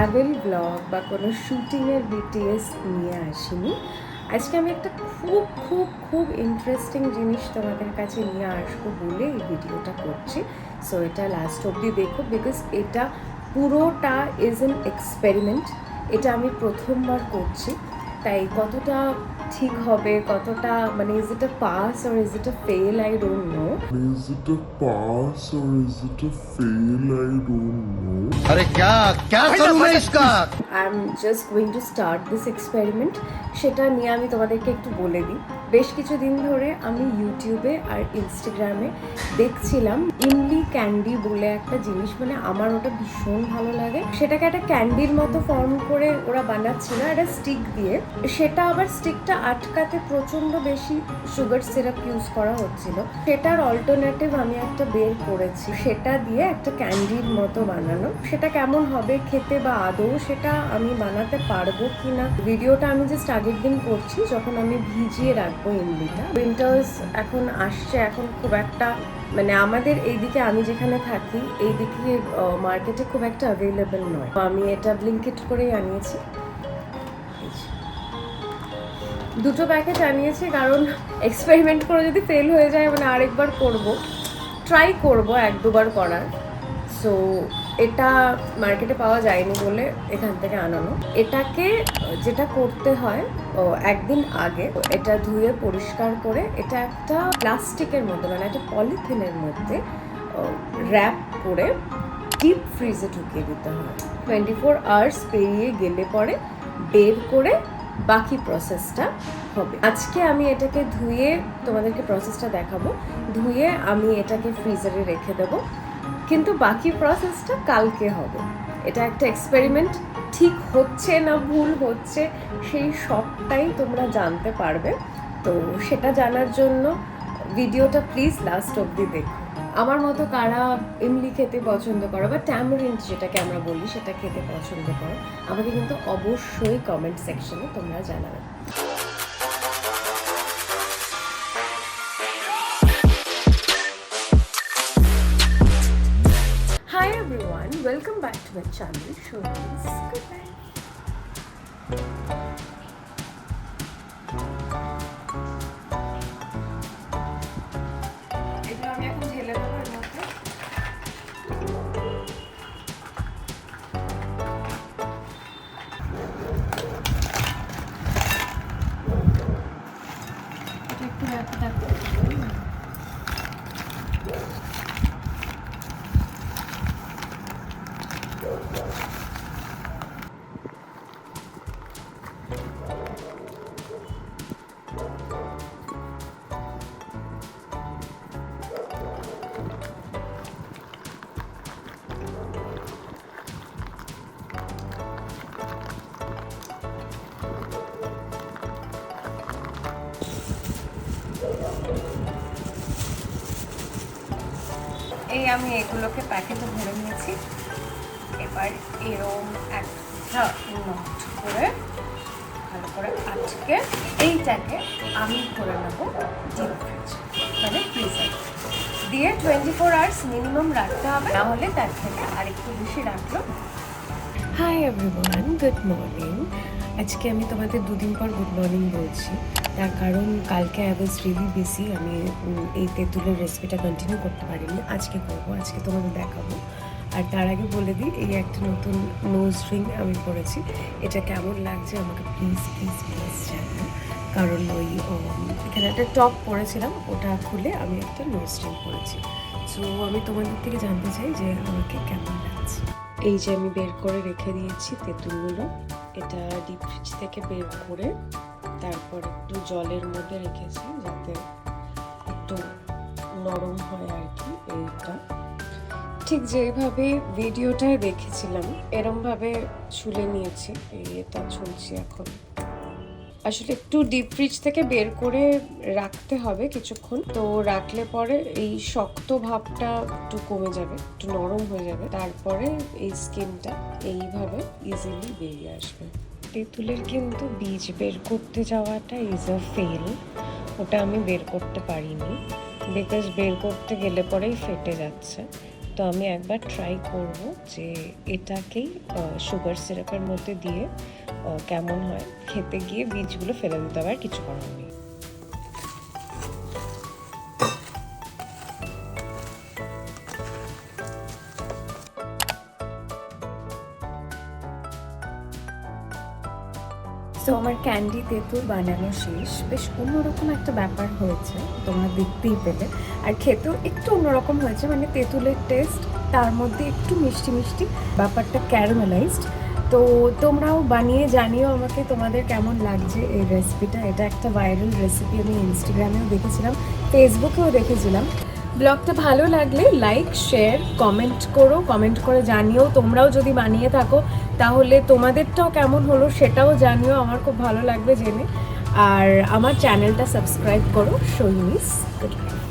Travel blog বা কোনো শুটিংয়ের বিটিএস নিয়ে আসিনি। আজকে আমি একটা খুব খুব খুব ইন্টারেস্টিং জিনিস তোমাদের কাছে নিয়ে আসবো বলে এই ভিডিওটা করছি। সো এটা লাস্ট অবধি দেখো, বিকজ এটা পুরোটা ইজ অ্যান এক্সপেরিমেন্ট। এটা আমি প্রথমবার করছি, তাই কতটা ঠিক হবে, কতটা মানে is it a pass or is it a fail, I don't know. Is it a pass or is it a fail? I don't know. अरे क्या क्या करूं मैं इसका? I am just going to start this experiment. সেটা নিয়ে আমি তোমাদেরকে একটু বলে দিই। বেশ কিছুদিন ধরে আমি ইউটিউবে আর ইনস্টাগ্রামে দেখছিলাম ইমলি ক্যান্ডি বলে একটা জিনিস, মানে আমার ওটা ভীষণ ভালো লাগে। সেটাকে একটা ক্যান্ডির মতো ফর্ম করে ওরা বানাচ্ছিল একটা স্টিক দিয়ে। সেটা আবার স্টিকটা আটকাতে প্রচণ্ড বেশি সুগার সিরাপ ইউজ করা হচ্ছিল। সেটার অল্টারনেটিভ আমি একটা বের করেছি, সেটা দিয়ে একটা ক্যান্ডির মতো বানানো। সেটা কেমন হবে খেতে বা আদৌ সেটা আমি বানাতে পারবো কিনা, ভিডিওটা আমি জাস্ট আগের দিন করছি যখন আমি ভিজিয়ে রাখবো ইমলিটা। উইন্টার্স এখন আসছে, এখন খুব একটা মানে আমাদের এইদিকে, আমি যেখানে থাকি এইদিকে মার্কেটে খুব একটা অ্যাভেলেবেল নয়। আমি এটা ব্লিঙ্কিট করেই আনিয়েছি, দুটো প্যাকেট আনিয়েছি, কারণ এক্সপেরিমেন্ট করে যদি ফেল হয়ে যায় মানে আরেকবার ট্রাই করবো এক দুবার করার। সো এটা মার্কেটে পাওয়া যায়নি বলে এখান থেকে আনানো। এটাকে যেটা করতে হয়, একদিন আগে এটা ধুয়ে পরিষ্কার করে এটা একটা প্লাস্টিকের মধ্যে মানে একটা পলিথিনের মধ্যে র্যাপ করে ডিপ ফ্রিজে ঢুকিয়ে দিতে হয়। 24 আওয়ার্স পেরিয়ে গেলে পরে বের করে বাকি প্রসেসটা হবে। আজকে আমি এটাকে ধুয়ে তোমাদেরকে প্রসেসটা দেখাবো। ধুয়ে আমি এটাকে ফ্রিজারে রেখে দেবো, কিন্তু বাকি প্রসেসটা কালকে হবে। এটা একটা এক্সপেরিমেন্ট, ঠিক হচ্ছে না ভুল হচ্ছে সেই সবটাই তোমরা জানতে পারবে। তো সেটা জানার জন্য ভিডিওটা প্লিজ লাস্ট অবধি দেখো। আমার মতো কারা ইমলি খেতে পছন্দ করো বা ট্যামারিন্ড যেটাকে আমরা বলি সেটা খেতে পছন্দ করো, আমাকে কিন্তু অবশ্যই কমেন্ট সেকশনে তোমরা জানাবে। Hi everyone, welcome back to my channel, Showbiz Good Life. এটা আমি এখন ঢেলে দেবো এর মধ্যে। এটা একটু রাখতে এই আমি এগুলোকে প্যাকেটে ভরে নিয়েছি। এবার এরম একটা নট করে ভালো করে আজকে এইটাকে আমি করে নেবো ডিপ ফ্রিজ মানে ফ্রিজার দিয়ে 24 আওয়ার্স মিনিমাম রাখতে হবে, না হলে তার থেকে আরেকটু বেশি রাখলো। Hi everyone, good morning. আজকে আমি তোমাদের দুদিন পর গুড মর্নিং বলছি, তার কারণ কালকে আই ওয়াজ রিয়েলি বিজি। আমি এই তেঁতুলের রেসিপিটা কন্টিনিউ করতে পারিনি, আজকে করবো, আজকে তোমাদের দেখাবো। আর তার আগে বলে দিই, এই একটা নতুন নোজ রিং আমি করেছি, এটা কেমন লাগছে আমাকে প্লিজ প্লিজ প্লিজ জানাও। কারণ ওই এখানে একটা টপ পরেছিলাম, ওটা খুলে আমি একটা নোজ রিং করেছি। সো আমি তোমাদের থেকে জানতে চাই যে আমাকে কেমন লাগছে। এই যে আমি বের করে রেখে দিয়েছি তেঁতুলগুলো, এটা ডিপ ফ্রিজ থেকে বের করে তারপর একটু জলের মধ্যে রেখেছি যাতে একটু নরম হয় আর কি। এইটা ঠিক যেভাবে ভিডিওটায় দেখেছিলাম এরমভাবে ছুলে নিয়েছি, এটা ছুলছি এখন। আসলে একটু ডিপ ফ্রিজ থেকে বের করে রাখতে হবে কিছুক্ষণ, তো রাখলে পরে এই শক্ত ভাবটা একটু কমে যাবে, একটু নরম হয়ে যাবে, তারপরে এই স্কিনটা এইভাবে ইজিলি বেরিয়ে আসবে। তেঁতুলের কিন্তু বীজ বের করতে যাওয়াটা ইজ আ ফেল, ওটা আমি বের করতে পারিনি, বিকজ বের করতে গেলে পরেই ফেটে যাচ্ছে। তো আমি একবার ট্রাই করব যে এটাকেই সুগার সিরাপের মধ্যে দিয়ে কেমন হয়। খেতে গিয়ে বীজগুলো ফেলে দিতে হবে, আর কিছু করার নেই। তো আমার ক্যান্ডি তেঁতুল বানানো শেষ। বেশ অন্যরকম একটা ব্যাপার হয়েছে, তোমরা দেখতেই পেলে। আর খেতেও একটু অন্যরকম হয়েছে, মানে তেঁতুলের টেস্ট, তার মধ্যে একটু মিষ্টি মিষ্টি, ব্যাপারটা ক্যারামেলাইজড। তো তোমরাও বানিয়ে জানিও আমাকে তোমাদের কেমন লাগছে এই রেসিপিটা। এটা একটা ভাইরাল রেসিপি, আমি ইনস্টাগ্রামেও দেখেছিলাম, ফেসবুকেও দেখেছিলাম। ব্লগটা ভালো লাগলে লাইক, শেয়ার, কমেন্ট করো। কমেন্ট করে জানিও তোমরাও যদি বানিয়ে থাকো তাহলে তোমাদেরটাও কেমন হলো সেটাও জানিও, আমার খুব ভালো লাগবে জেনে। আর আমার চ্যানেলটা সাবস্ক্রাইব করো, সোহিনীস গুড লাইফ।